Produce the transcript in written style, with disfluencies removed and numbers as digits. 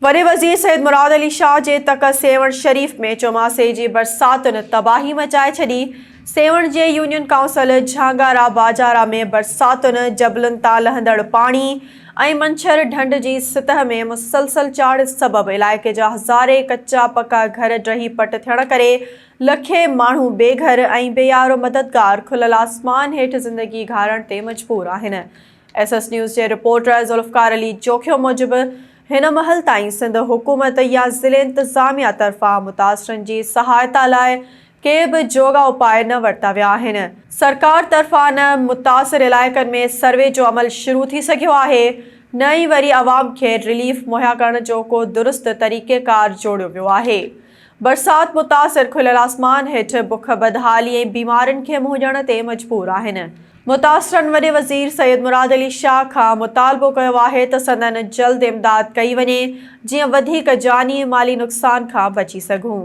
वॾे वज़ीर सैयद मुराद अली शाह जे तक सेवण शरीफ़ में चौमासे जी बरसातुनि तबाही मचाए छॾी। सेवण जे यूनियन काउंसिल झांगारा बाजारा में बरसातुनि जबलनि तां लहंदड़ पाणी ऐं मंछर ढंढ जी सतह में मुसलसल चाढ़ सबबि इलाइक़े जा हज़ारे कच्चा पका घर ड्रही पट थियण करे लखे माण्हू बेघर ऐं बेयारो मददगार खुलियल आसमान हेठि ज़िंदगी गारण ते मजबूर आहिनि। SS न्यूज़ जे रिपोर्टर ज़ुल्फ़कार अली जोखियो मूजिबि हिन महल ताईं सिंध हुकूमत या ज़िले इंतज़ामिया तरफ़ां मुतासिरनि जी सहायता लाइ के बि जोगा उपाय न वरिता विया आहिनि। सरकार तरफ़ां न मुतासिर इलाइक़नि में सर्वे जो अमल शुरू थी सघियो आहे, न ई वरी अवाम खे रिलीफ मुहैया करण जो को दुरुस्त तरीक़ेकार जोड़ियो वियो आहे। बरसात मुतासिर खुलियल आसमान हेठि बुख बदहाली ऐं बीमारियुनि खे मुंहुं ॾियण ते मजबूर आहिनि। मुतासिरनि वॾे वज़ीर सैयद मुराद अली शाह खां मुतालबो कयो आहे त संदन जल्द इमदाद कई वञे, जीअं वधीक जानी माली नुक़सान खां बची सघूं।